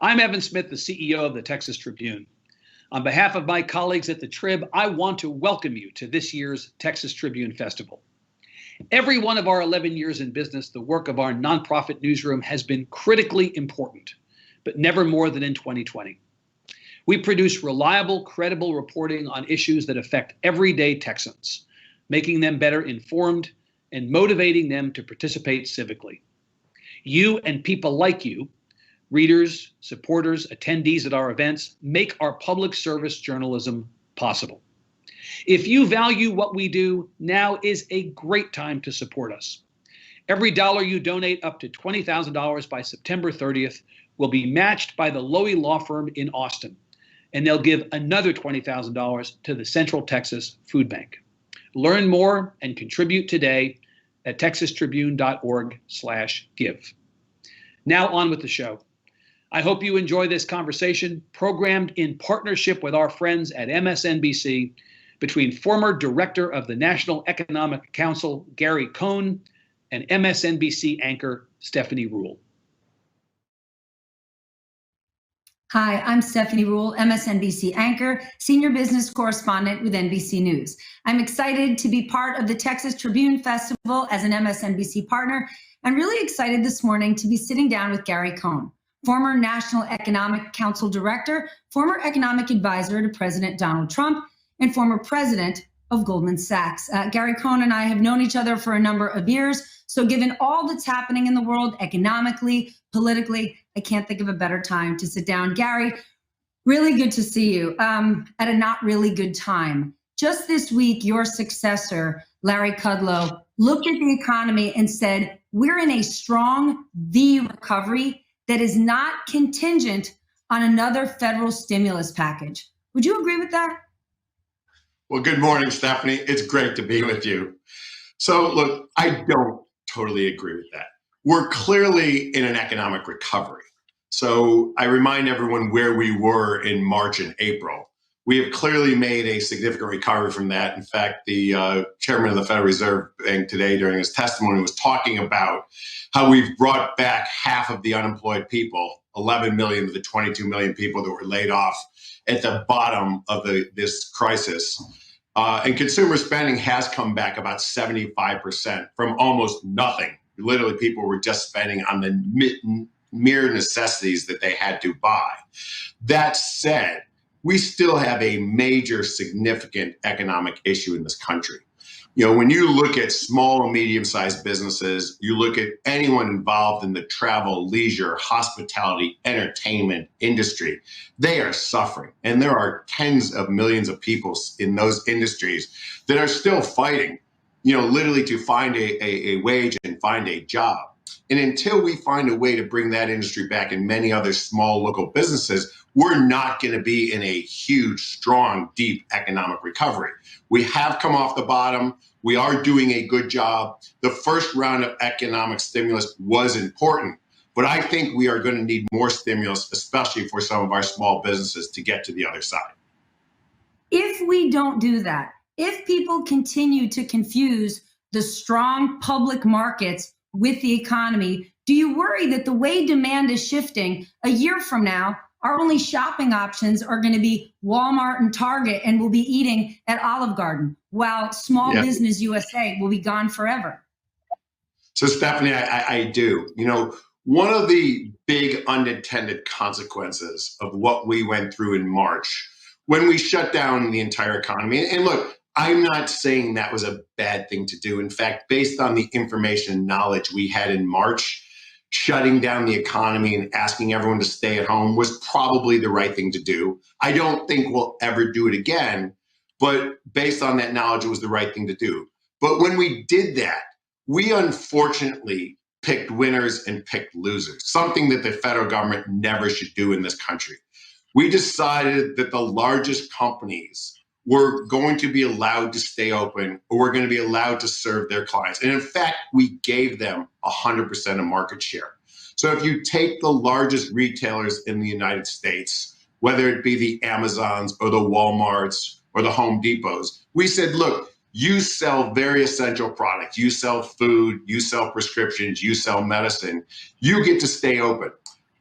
I'm Evan Smith, the CEO of the Texas Tribune. On behalf of my colleagues at the Trib, I want to welcome you to this year's Texas Tribune Festival. Every one of our 11 years in business, the work of our nonprofit newsroom has been critically important, but never more than in 2020. We produce reliable, credible reporting on issues that affect everyday Texans, making them better informed and motivating them to participate civically. You and people like you, readers, supporters, attendees at our events, make our public service journalism possible. If you value what we do, now is a great time to support us. Every dollar you donate up to $20,000 by September 30th will be matched by the Lowy Law Firm in Austin, and they'll give another $20,000 to the Central Texas Food Bank. Learn more and contribute today at texastribune.org/give. Now on with the show. I hope you enjoy this conversation, programmed in partnership with our friends at MSNBC, between former director of the National Economic Council, Gary Cohn, and MSNBC anchor, Stephanie Ruhle. Hi, I'm Stephanie Ruhle, MSNBC anchor, senior business correspondent with NBC News. I'm excited to be part of the Texas Tribune Festival as an MSNBC partner, and really excited this morning to be sitting down with Gary Cohn, former National Economic Council director, former economic advisor to President Donald Trump, and former president of Goldman Sachs. Gary Cohn and I have known each other for a number of years, so given all that's happening in the world economically, politically, I can't think of a better time to sit down. Gary, really good to see you at a not really good time. Just this week, your successor, Larry Kudlow, looked at the economy and said, we're in a strong V recovery that is not contingent on another federal stimulus package. Would you agree with that? Well, good morning, Stephanie. It's great to be with you. So look, I don't totally agree with that. We're clearly in an economic recovery. So I remind everyone where we were in March and April. We have clearly made a significant recovery from that. In fact, the chairman of the Federal Reserve Bank today during his testimony was talking about how we've brought back half of the unemployed people, 11 million of the 22 million people that were laid off at the bottom of this crisis. And consumer spending has come back about 75% from almost nothing. Literally, people were just spending on the mere necessities that they had to buy. That said, we still have a major, significant economic issue in this country. You know, when you look at small and medium-sized businesses, you look at anyone involved in the travel, leisure, hospitality, entertainment industry, they are suffering. And there are tens of millions of people in those industries that are still fighting, you know, literally to find a wage and find a job. And until we find a way to bring that industry back and many other small local businesses, we're not going to be in a huge, strong, deep economic recovery. We have come off the bottom. We are doing a good job. The first round of economic stimulus was important, but I think we are going to need more stimulus, especially for some of our small businesses, to get to the other side. If we don't do that, if people continue to confuse the strong public markets with the economy, do you worry that the way demand is shifting a year from now, our only shopping options are going to be Walmart and Target, and we'll be eating at Olive Garden, while Small Business USA will be gone forever? So, Stephanie, I do. You know, one of the big unintended consequences of what we went through in March, when we shut down the entire economy, and look, I'm not saying that was a bad thing to do. In fact, based on the information and knowledge we had in March, shutting down the economy and asking everyone to stay at home was probably the right thing to do. I don't think we'll ever do it again, but based on that knowledge, it was the right thing to do. But when we did that, we unfortunately picked winners and picked losers, something that the federal government never should do in this country. We decided that the largest companies were going to be allowed to stay open, or were going to be allowed to serve their clients. And in fact, we gave them 100% of market share. So if you take the largest retailers in the United States, whether it be the Amazons or the Walmarts or the Home Depots, we said, look, you sell very essential products. You sell food, you sell prescriptions, you sell medicine. You get to stay open.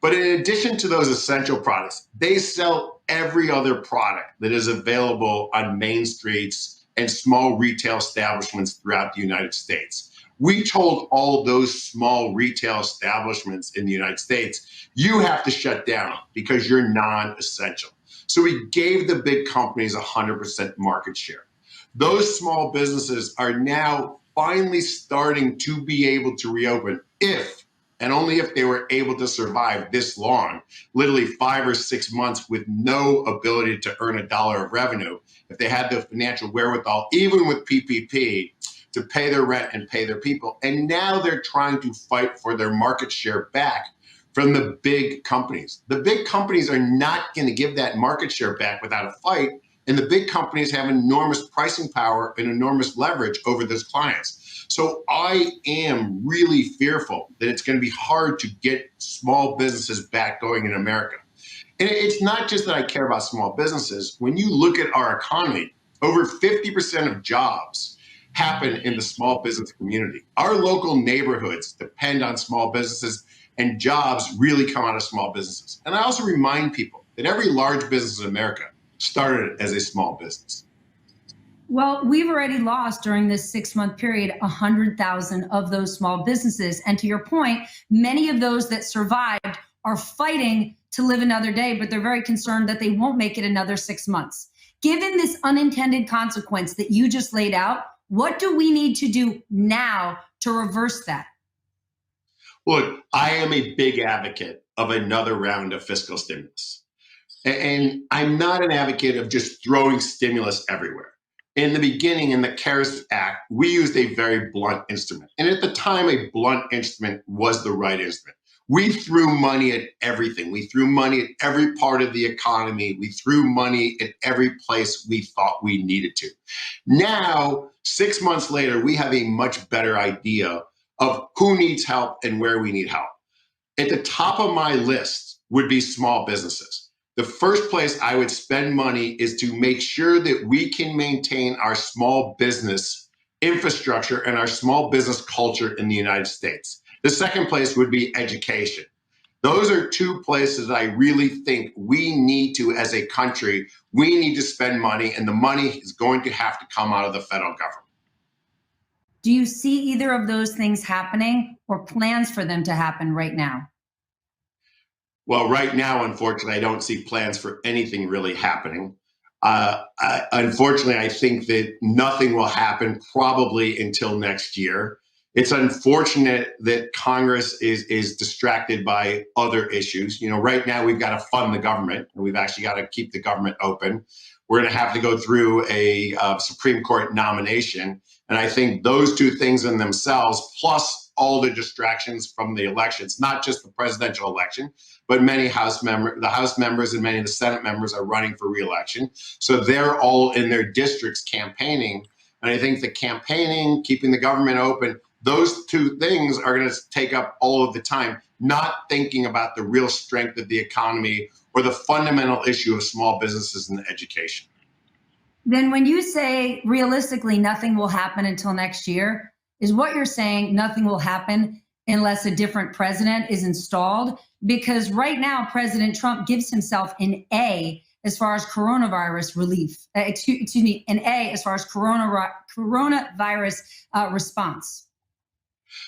But in addition to those essential products, they sell every other product that is available on main streets and small retail establishments throughout the United States. We told all those small retail establishments in the United States, you have to shut down because you're non-essential. So we gave the big companies 100% market share. Those small businesses are now finally starting to be able to reopen if, and only if, they were able to survive this long, literally 5 or 6 months with no ability to earn a dollar of revenue, if they had the financial wherewithal, even with PPP, to pay their rent and pay their people. And now they're trying to fight for their market share back from the big companies. The big companies are not going to give that market share back without a fight. And the big companies have enormous pricing power and enormous leverage over those clients. So I am really fearful that it's going to be hard to get small businesses back going in America. And it's not just that I care about small businesses. When you look at our economy, over 50% of jobs happen in the small business community. Our local neighborhoods depend on small businesses, and jobs really come out of small businesses. And I also remind people that every large business in America started as a small business. Well, we've already lost during this 6-month period 100,000 of those small businesses. And to your point, many of those that survived are fighting to live another day, but they're very concerned that they won't make it another 6 months. Given this unintended consequence that you just laid out, what do we need to do now to reverse that? Look, I am a big advocate of another round of fiscal stimulus. And I'm not an advocate of just throwing stimulus everywhere. In the beginning, in the CARES Act, we used a very blunt instrument. And at the time, a blunt instrument was the right instrument. We threw money at everything. We threw money at every part of the economy. We threw money at every place we thought we needed to. Now, 6 months later, we have a much better idea of who needs help and where we need help. At the top of my list would be small businesses. The first place I would spend money is to make sure that we can maintain our small business infrastructure and our small business culture in the United States. The second place would be education. Those are two places I really think we need to, as a country, we need to spend money, and the money is going to have to come out of the federal government. Do you see either of those things happening or plans for them to happen right now? Well, right now, unfortunately, I don't see plans for anything really happening. Unfortunately, I think that nothing will happen probably until next year. It's unfortunate that Congress is distracted by other issues. You know, right now we've got to fund the government, and we've actually got to keep the government open. We're going to have to go through a Supreme Court nomination. And I think those two things in themselves, plus all the distractions from the elections, not just the presidential election, but the House members and many of the Senate members are running for re-election. So they're all in their districts campaigning. And I think the campaigning, keeping the government open, those two things are going to take up all of the time, not thinking about the real strength of the economy or the fundamental issue of small businesses and education. Then when you say realistically nothing will happen until next year, is what you're saying nothing will happen unless a different president is installed? Because right now, President Trump gives himself an A as far as coronavirus relief, an A as far as coronavirus response.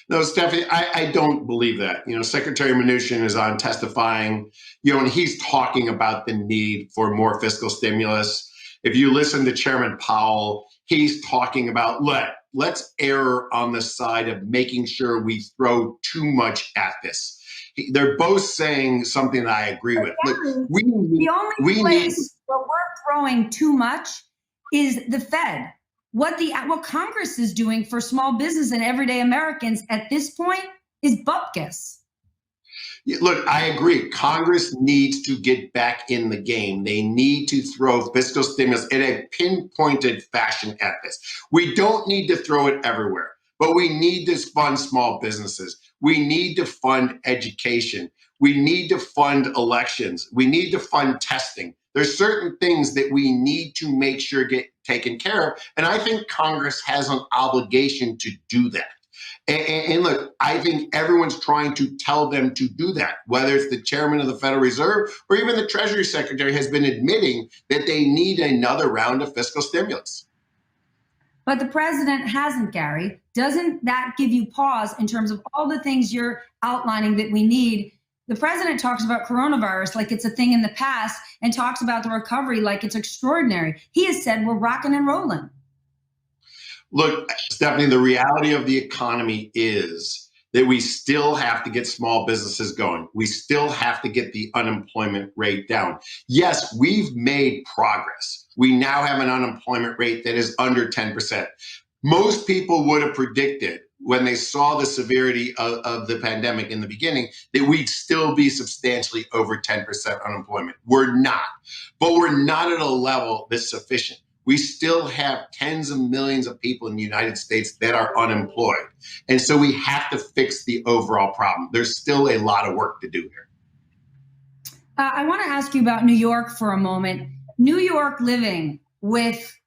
No, Stephanie, I don't believe that. You know, Secretary Mnuchin is on testifying, and he's talking about the need for more fiscal stimulus. If you listen to Chairman Powell, he's talking about, let's err on the side of making sure we throw too much at this. They're both saying something that I agree with. Look, the only place where we're throwing too much is the Fed. What Congress is doing for small business and everyday Americans at this point is bupkis. Look, I agree. Congress needs to get back in the game. They need to throw fiscal stimulus in a pinpointed fashion at this. We don't need to throw it everywhere, but we need to fund small businesses. We need to fund education. We need to fund elections. We need to fund testing. There's certain things that we need to make sure get taken care of. And I think Congress has an obligation to do that. And look, I think everyone's trying to tell them to do that, whether it's the chairman of the Federal Reserve or even the Treasury Secretary has been admitting that they need another round of fiscal stimulus. But the president hasn't, Gary. Doesn't that give you pause in terms of all the things you're outlining that we need? The president talks about coronavirus like it's a thing in the past and talks about the recovery like it's extraordinary. He has said we're rocking and rolling. Look, Stephanie, the reality of the economy is that we still have to get small businesses going. We still have to get the unemployment rate down. Yes, we've made progress. We now have an unemployment rate that is under 10%. Most people would have predicted when they saw the severity of the pandemic in the beginning that we'd still be substantially over 10% unemployment. We're not, but we're not at a level that's sufficient. We still have tens of millions of people in the United States that are unemployed. And so we have to fix the overall problem. There's still a lot of work to do here. I want to ask you about New York for a moment. New York living with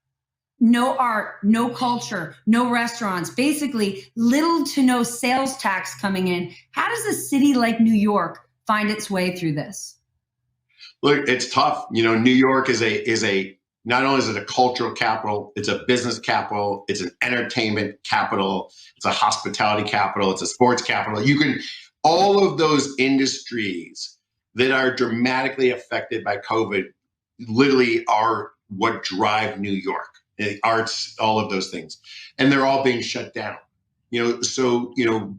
no art, no culture, no restaurants, basically little to no sales tax coming in. How does a city like New York find its way through this? Look, it's tough. You know, New York is a not only is it a cultural capital, it's a business capital, it's an entertainment capital, it's a hospitality capital, it's a sports capital. All of those industries that are dramatically affected by COVID literally are what drive New York. The arts, all of those things. And they're all being shut down.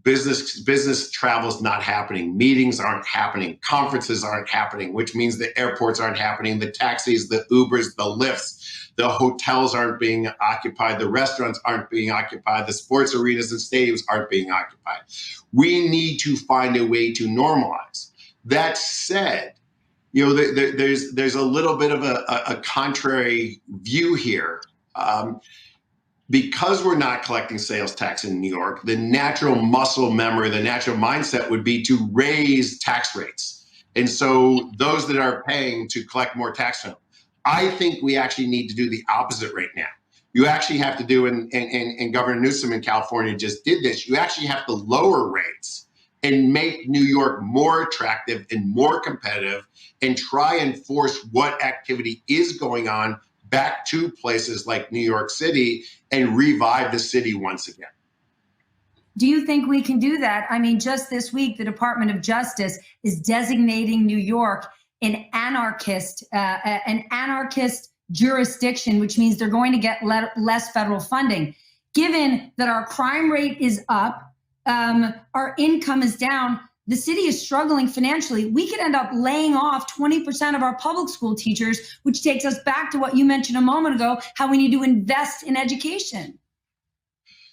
Business travel is not happening. Meetings aren't happening. Conferences aren't happening, which means the airports aren't happening. The taxis, the Ubers, the Lyfts, the hotels aren't being occupied. The restaurants aren't being occupied. The sports arenas and stadiums aren't being occupied. We need to find a way to normalize. That said, there's a little bit of a contrary view here. Because we're not collecting sales tax in New York, the natural muscle memory, the natural mindset would be to raise tax rates. And so those that are paying to collect more tax from them. I think we actually need to do the opposite right now. You actually have to do, and Governor Newsom in California just did this, you actually have to lower rates and make New York more attractive and more competitive and try and force what activity is going on back to places like New York City and revive the city once again. Do you think we can do that? I mean, just this week, the Department of Justice is designating New York an anarchist jurisdiction, which means they're going to get less federal funding. Given that our crime rate is up, our income is down, the city is struggling financially, we could end up laying off 20% of our public school teachers, which takes us back to what you mentioned a moment ago, how we need to invest in education.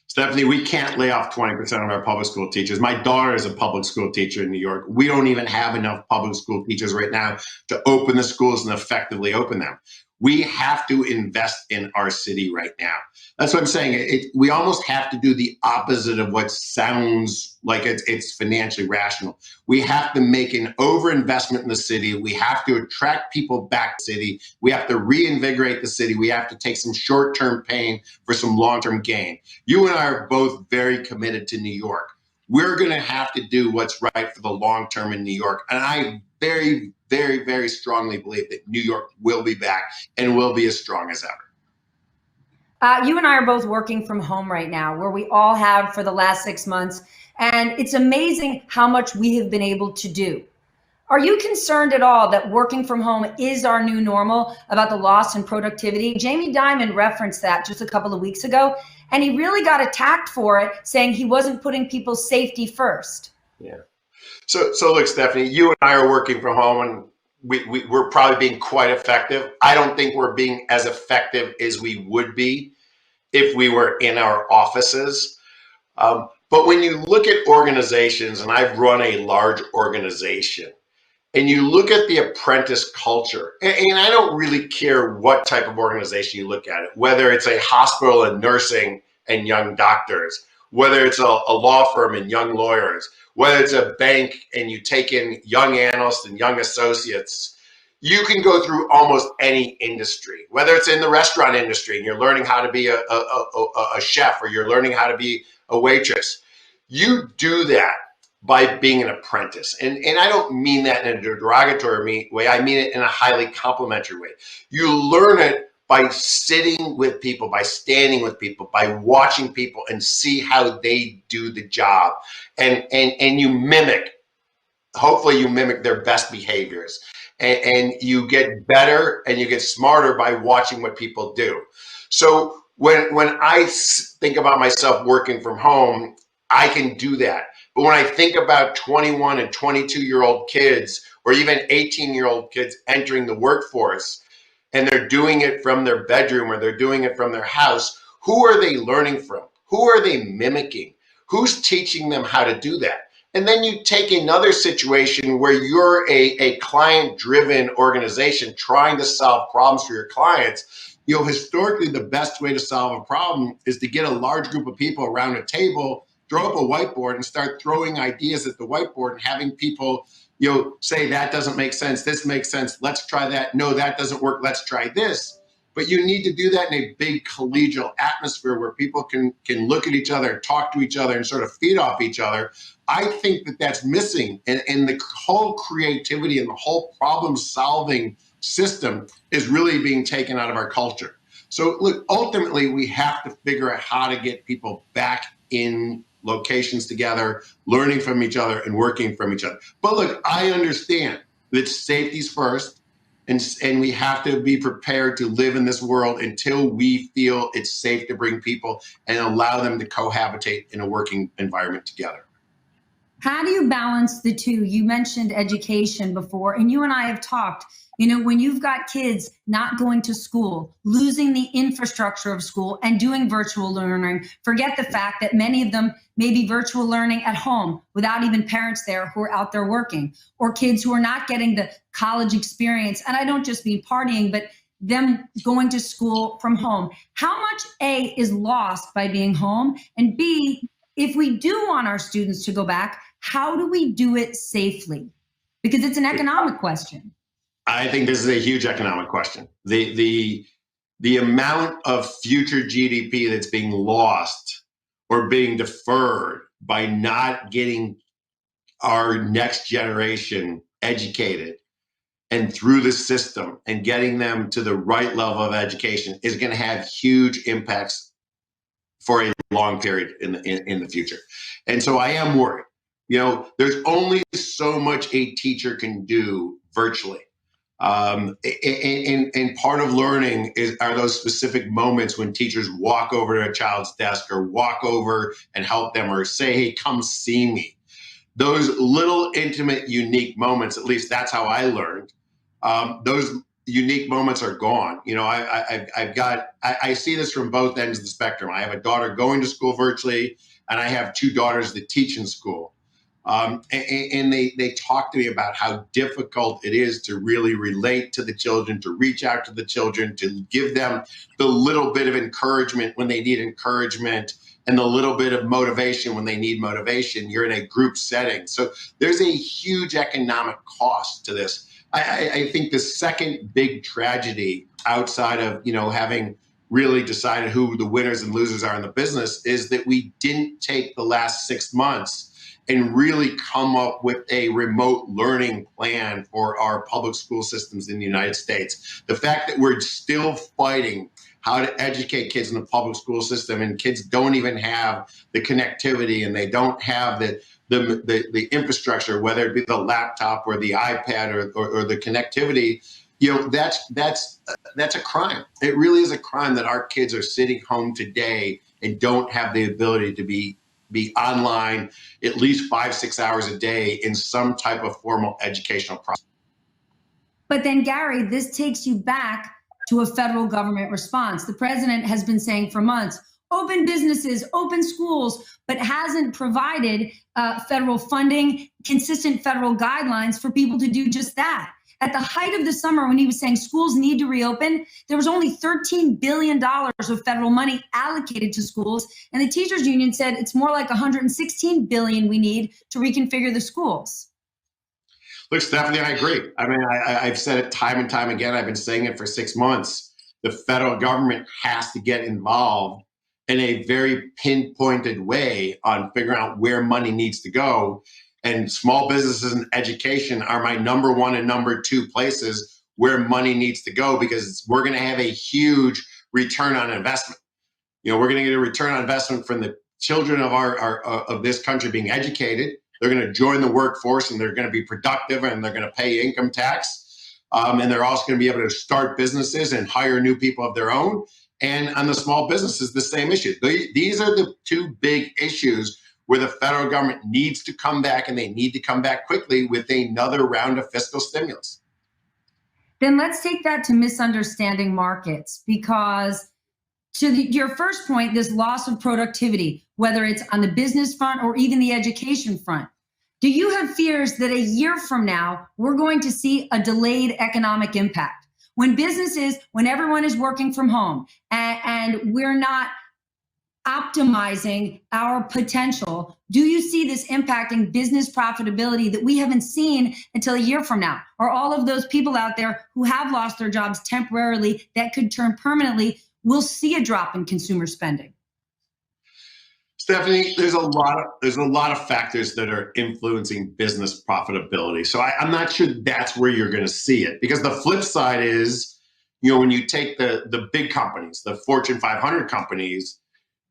Stephanie, we can't lay off 20% of our public school teachers. My daughter is a public school teacher in New York. We don't even have enough public school teachers right now to open the schools and effectively open them. We have to invest in our city right now. That's what I'm saying. We almost have to do the opposite of what sounds like it's financially rational. We have to make an overinvestment in the city. We have to attract people back to the city. We have to reinvigorate the city. We have to take some short-term pain for some long-term gain. You and I are both very committed to New York. We're going to have to do what's right for the long term in New York. And I very, very, very strongly believe that New York will be back and will be as strong as ever. You and I are both working from home right now, where we all have for the last 6 months. And it's amazing how much we have been able to do. Are you concerned at all that working from home is our new normal, about the loss in productivity? Jamie Dimon referenced that just a couple of weeks ago, and he really got attacked for it, saying he wasn't putting people's safety first. Yeah. So look, Stephanie, you and I are working from home, and we're probably being quite effective. I don't think we're being as effective as we would be if we were in our offices. But when you look at organizations, and I've run a large organization, and you look at the apprentice culture, and I don't really care what type of organization you look at it, whether it's a hospital and nursing and young doctors, whether it's a law firm and young lawyers, whether it's a bank and you take in young analysts and young associates, you can go through almost any industry, whether it's in the restaurant industry and you're learning how to be a chef, or you're learning how to be a waitress. You do that by being an apprentice. And I don't mean that in a derogatory way. I mean it in a highly complimentary way. You learn it by sitting with people, by standing with people, by watching people and see how they do the job. And you mimic, hopefully you mimic their best behaviors. And you get better and you get smarter by watching what people do. So when I think about myself working from home, I can do that. But when I think about 21 and 22-year-old kids, or even 18-year-old kids entering the workforce, and they're doing it from their bedroom or they're doing it from their house, who are they learning from? Who are they mimicking? Who's teaching them how to do that? And then you take another situation where you're a client-driven organization trying to solve problems for your clients. You know, historically, the best way to solve a problem is to get a large group of people around a table, throw up a whiteboard and start throwing ideas at the whiteboard and having people, you know, say that doesn't make sense, this makes sense, let's try that, no, that doesn't work, let's try this. But you need to do that in a big collegial atmosphere where people can look at each other and talk to each other and sort of feed off each other. I think that that's missing, and the whole creativity and the whole problem solving system is really being taken out of our culture. So look, ultimately we have to figure out how to get people back in locations together, learning from each other and working from each other. But look, I understand that safety's first, and we have to be prepared to live in this world until we feel it's safe to bring people and allow them to cohabitate in a working environment together. How do you balance the two? You mentioned education before, and you and I have talked. You know, when you've got kids not going to school, losing the infrastructure of school and doing virtual learning, forget the fact that many of them may be virtual learning at home without even parents there who are out there working, or kids who are not getting the college experience. And I don't just mean partying, but them going to school from home. How much A is lost by being home? And B, if we do want our students to go back, how do we do it safely? Because it's an economic question. I think this is a huge economic question. The amount of future GDP that's being lost or being deferred by not getting our next generation educated and through the system and getting them to the right level of education is going to have huge impacts for a long period in the future. And so I am worried. You know, there's only so much a teacher can do virtually. And part of learning are those specific moments when teachers walk over to a child's desk or walk over and help them or say, hey, come see me. Those little intimate, unique moments, at least that's how I learned. Those unique moments are gone. You know, I see this from both ends of the spectrum. I have a daughter going to school virtually, and I have two daughters that teach in school. And they talk to me about how difficult it is to really relate to the children, to reach out to the children, to give them the little bit of encouragement when they need encouragement and the little bit of motivation when they need motivation. You're in a group setting. So there's a huge economic cost to this. I think the second big tragedy outside of, you know, having really decided who the winners and losers are in the business is that we didn't take the last 6 months and really come up with a remote learning plan for our public school systems in the United States. The fact that we're still fighting how to educate kids in the public school system, and kids don't even have the connectivity and they don't have the infrastructure, whether it be the laptop or the iPad or the connectivity, you know, that's a crime. It really is a crime that our kids are sitting home today and don't have the ability to be online at least 5-6 hours a day in some type of formal educational process. But then, Gary, this takes you back to a federal government response. The president has been saying for months, open businesses, open schools, but hasn't provided federal funding, consistent federal guidelines for people to do just that. At the height of the summer, when he was saying schools need to reopen, there was only $13 billion of federal money allocated to schools. And the teachers union said it's more like $116 billion we need to reconfigure the schools. Look, Stephanie, I agree. I mean, I've said it time and time again. I've been saying it for 6 months. The federal government has to get involved in a very pinpointed way on figuring out where money needs to go. And small businesses and education are my number one and number two places where money needs to go, because we're going to have a huge return on investment. We're going to get a return on investment from the children of of this country being educated. They're going to join the workforce, and they're going to be productive, and they're going to pay income tax. And they're also going to be able to start businesses and hire new people of their own. And on the small businesses, the same issue. These are the two big issues where the federal government needs to come back, and they need to come back quickly with another round of fiscal stimulus. Then let's take that to misunderstanding markets, because to your first point, this loss of productivity, whether it's on the business front or even the education front, do you have fears that a year from now, we're going to see a delayed economic impact? When everyone is working from home and we're not optimizing our potential, do you see this impacting business profitability that we haven't seen until a year from now? Or all of those people out there who have lost their jobs temporarily that could turn permanently, will see a drop in consumer spending? Stephanie, there's a lot of factors that are influencing business profitability. So I'm not sure that's where you're going to see it, because the flip side is, when you take the big companies, the Fortune 500 companies,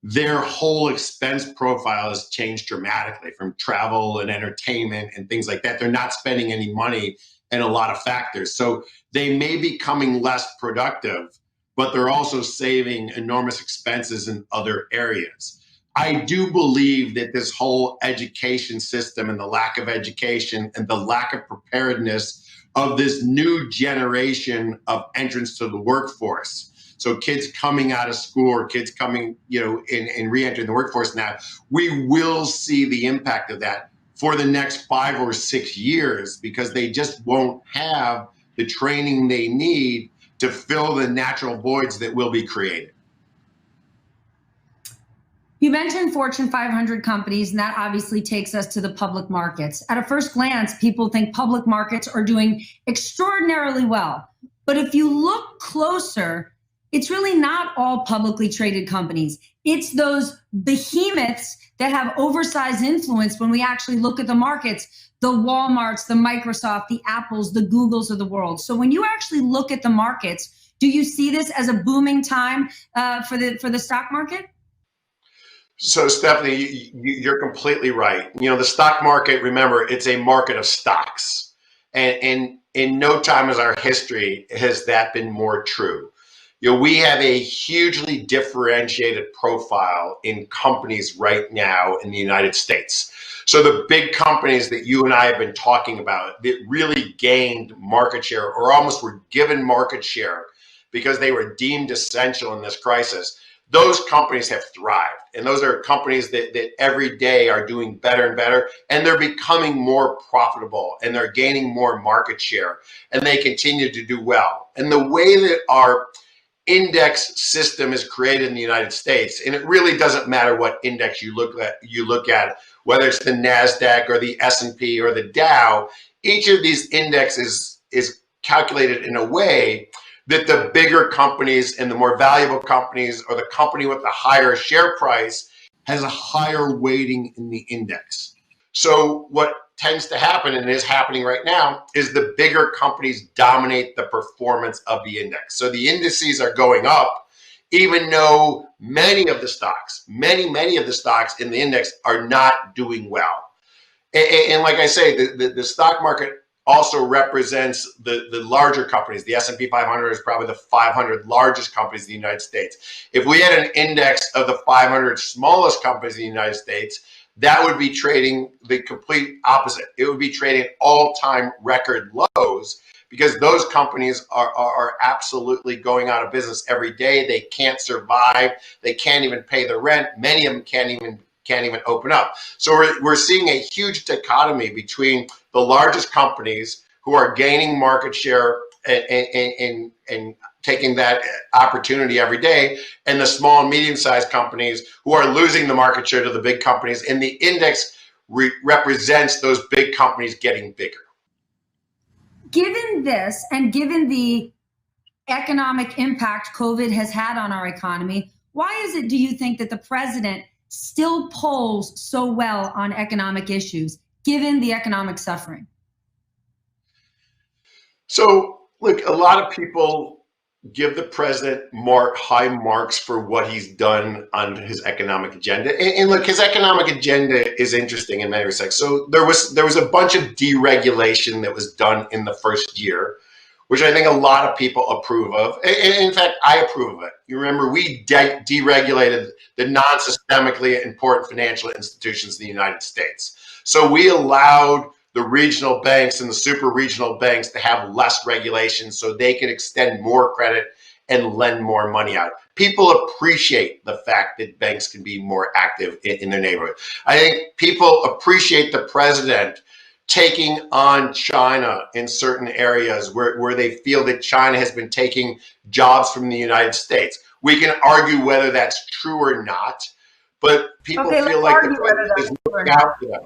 their whole expense profile has changed dramatically, from travel and entertainment and things like that. They're not spending any money in a lot of factors. So they may be becoming less productive, but they're also saving enormous expenses in other areas. I do believe that this whole education system and the lack of education and the lack of preparedness of this new generation of entrants to the workforce, so kids coming out of school or kids coming, and re-entering the workforce now, we will see the impact of that for the next 5 or 6 years, because they just won't have the training they need to fill the natural voids that will be created. You mentioned Fortune 500 companies, and that obviously takes us to the public markets. At a first glance, people think public markets are doing extraordinarily well. But if you look closer, it's really not all publicly traded companies. It's those behemoths that have oversized influence when we actually look at the markets, the Walmarts, the Microsoft, the Apples, the Googles of the world. So when you actually look at the markets, do you see this as a booming time for the stock market? So, Stephanie, you're completely right. The stock market, remember, it's a market of stocks. And in no time in our history has that been more true. We have a hugely differentiated profile in companies right now in the United States. So the big companies that you and I have been talking about that really gained market share, or almost were given market share because they were deemed essential in this crisis, those companies have thrived. And those are companies that every day are doing better and better, and they're becoming more profitable, and they're gaining more market share, and they continue to do well. And the way that our index system is created in the United States, and it really doesn't matter what index you look at, whether it's the NASDAQ or the S&P or the Dow, each of these indexes is calculated in a way that the bigger companies and the more valuable companies, or the company with the higher share price, has a higher weighting in the index. So what tends to happen, and is happening right now, is the bigger companies dominate the performance of the index. So the indices are going up, even though many of the stocks in the index are not doing well. And like I say, the stock market also represents the larger companies. The S&P 500 is probably the 500 largest companies in the United States. If we had an index of the 500 smallest companies in the United States, that would be trading the complete opposite. It would be trading all-time record lows, because those companies are absolutely going out of business every day. They can't survive. They can't even pay the rent. Many of them can't even open up. So we're seeing a huge dichotomy between the largest companies who are gaining market share and taking that opportunity every day, and the small and medium-sized companies who are losing the market share to the big companies, and the index represents those big companies getting bigger. Given this, and given the economic impact COVID has had on our economy, Why is it, do you think, that the president still polls so well on economic issues, given the economic suffering? So, look, a lot of people give the president high marks for what he's done on his economic agenda. And look, his economic agenda is interesting in many respects. So there was a bunch of deregulation that was done in the first year, which I think a lot of people approve of. And in fact, I approve of it. You remember, we deregulated the non-systemically important financial institutions in the United States. So we allowed the regional banks and the super regional banks to have less regulation so they can extend more credit and lend more money out. People appreciate the fact that banks can be more active in their neighborhood. I think people appreciate the president taking on China in certain areas where they feel that China has been taking jobs from the United States. We can argue whether that's true or not, but people feel like the president is looking out for them.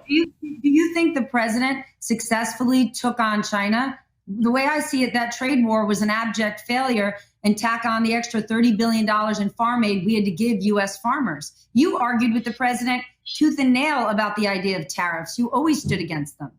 Do you think the president successfully took on China? The way I see it, that trade war was an abject failure, and tack on the extra $30 billion in farm aid we had to give U.S. farmers. You argued with the president tooth and nail about the idea of tariffs. You always stood against them.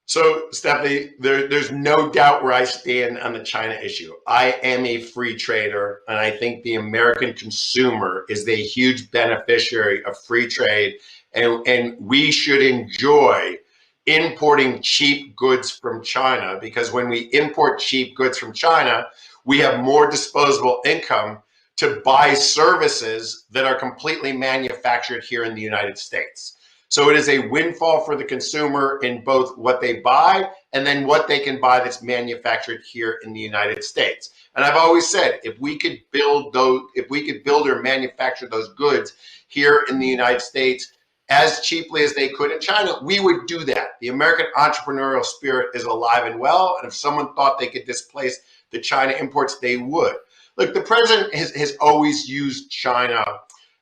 So, Stephanie, there's no doubt where I stand on the China issue. I am a free trader, and I think the American consumer is a huge beneficiary of free trade, and we should enjoy importing cheap goods from China, because when we import cheap goods from China, we have more disposable income to buy services that are completely manufactured here in the United States. So it is a windfall for the consumer in both what they buy and then what they can buy that's manufactured here in the United States. And I've always said, if we could build or manufacture those goods here in the United States as cheaply as they could in China, we would do that. The American entrepreneurial spirit is alive and well, and if someone thought they could displace the China imports, they would. Look, the president has always used China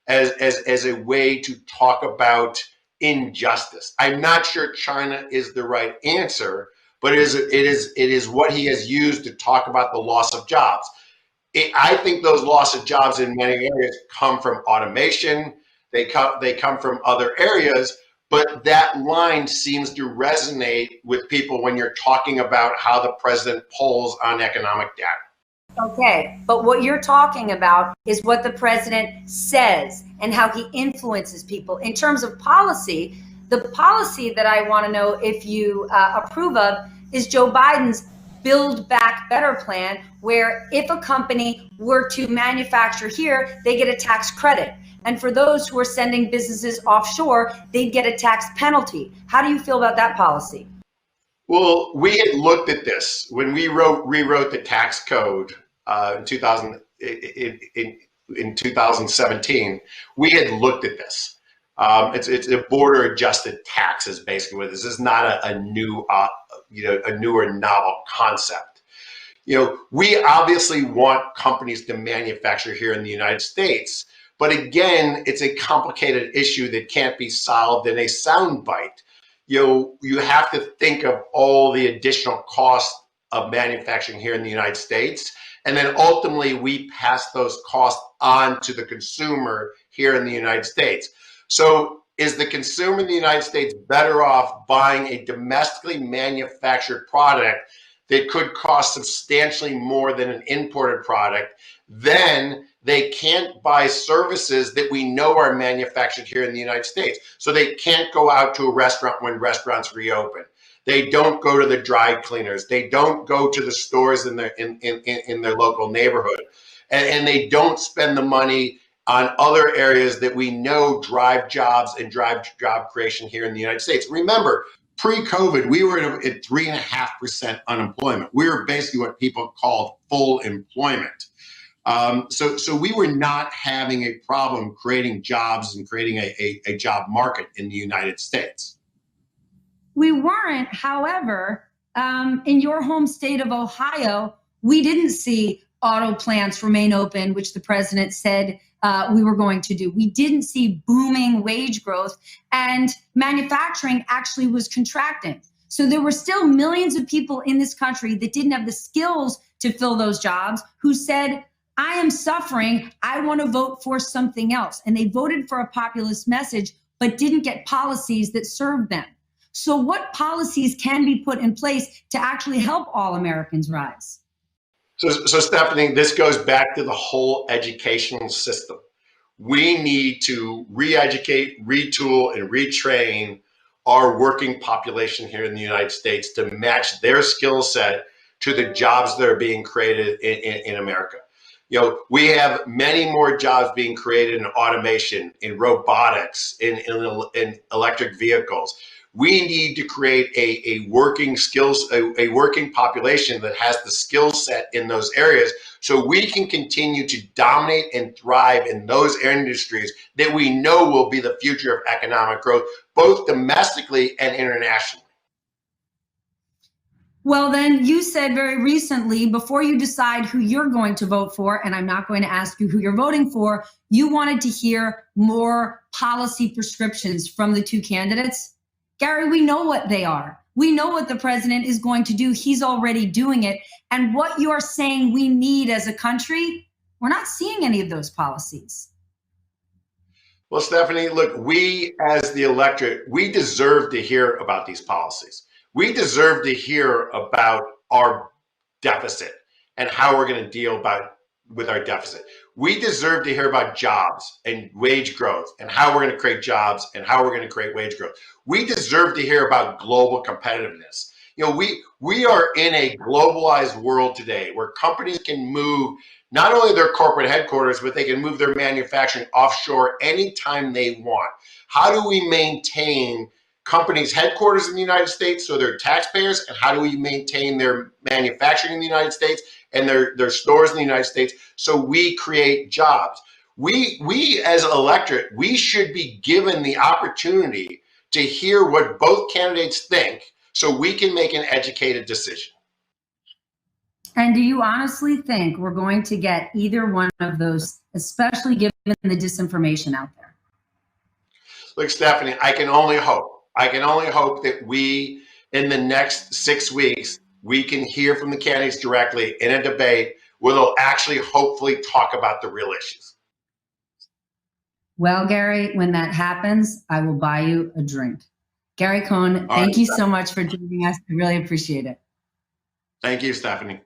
as a way to talk about injustice. I'm not sure China is the right answer, but it is what he has used to talk about the loss of jobs. I think those loss of jobs in many areas come from automation. They come from other areas, but that line seems to resonate with people when you're talking about how the president polls on economic data. Okay, but what you're talking about is what the president says and how he influences people. In terms of policy, the policy that I want to know if you approve of is Joe Biden's Build Back Better plan, where if a company were to manufacture here, they get a tax credit. And for those who are sending businesses offshore, they'd get a tax penalty. How do you feel about that policy? Well, we had looked at this when we rewrote the tax code in 2017. We had looked at this. It's a border adjusted tax is basically what this is. Not a new, a newer novel concept. We obviously want companies to manufacture here in the United States, but again, it's a complicated issue that can't be solved in a soundbite. You have to think of all the additional costs of manufacturing here in the United States, and then ultimately we pass those costs on to the consumer here in the United States. So is the consumer in the United States better off buying a domestically manufactured product that could cost substantially more than an imported product? Then they can't buy services that we know are manufactured here in the United States. So they can't go out to a restaurant when restaurants reopen. They don't go to the dry cleaners. They don't go to the stores in their local neighborhood. And they don't spend the money on other areas that we know drive jobs and drive job creation here in the United States. Remember, pre-COVID, we were at 3.5% unemployment. We were basically what people called full employment. So we were not having a problem creating jobs and creating a job market in the United States. We weren't, however, in your home state of Ohio, we didn't see auto plants remain open, which the president said we were going to do. We didn't see booming wage growth, and manufacturing actually was contracting. So there were still millions of people in this country that didn't have the skills to fill those jobs who said, I am suffering. I want to vote for something else. And they voted for a populist message, but didn't get policies that serve them. So what policies can be put in place to actually help all Americans rise? So Stephanie, this goes back to the whole educational system. We need to re-educate, retool, and retrain our working population here in the United States to match their skill set to the jobs that are being created in America. You know, we have many more jobs being created in automation, in robotics, in electric vehicles. We need to create a working population that has the skill set in those areas so we can continue to dominate and thrive in those industries that we know will be the future of economic growth, both domestically and internationally. Well, then you said very recently, before you decide who you're going to vote for, and I'm not going to ask you who you're voting for, you wanted to hear more policy prescriptions from the two candidates. Gary, we know what they are. We know what the president is going to do. He's already doing it. And what you're saying we need as a country, we're not seeing any of those policies. Well, Stephanie, look, we as the electorate, we deserve to hear about these policies. We deserve to hear about our deficit and how we're going to deal with our deficit. We deserve to hear about jobs and wage growth and how we're going to create jobs and how we're going to create wage growth. We deserve to hear about global competitiveness. You know, we are in a globalized world today where companies can move not only their corporate headquarters, but they can move their manufacturing offshore anytime they want. How do we maintain companies' headquarters in the United States so they're taxpayers, and how do we maintain their manufacturing in the United States and their stores in the United States so we create jobs? We as an electorate, we should be given the opportunity to hear what both candidates think so we can make an educated decision. And do you honestly think we're going to get either one of those, especially given the disinformation out there? Look, Stephanie, I can only hope. I can only hope that we, in the next 6 weeks, we can hear from the candidates directly in a debate where they'll actually hopefully talk about the real issues. Well, Gary, when that happens, I will buy you a drink. Gary Cohn, thank you so much for joining us. I really appreciate it. Thank you, Stephanie.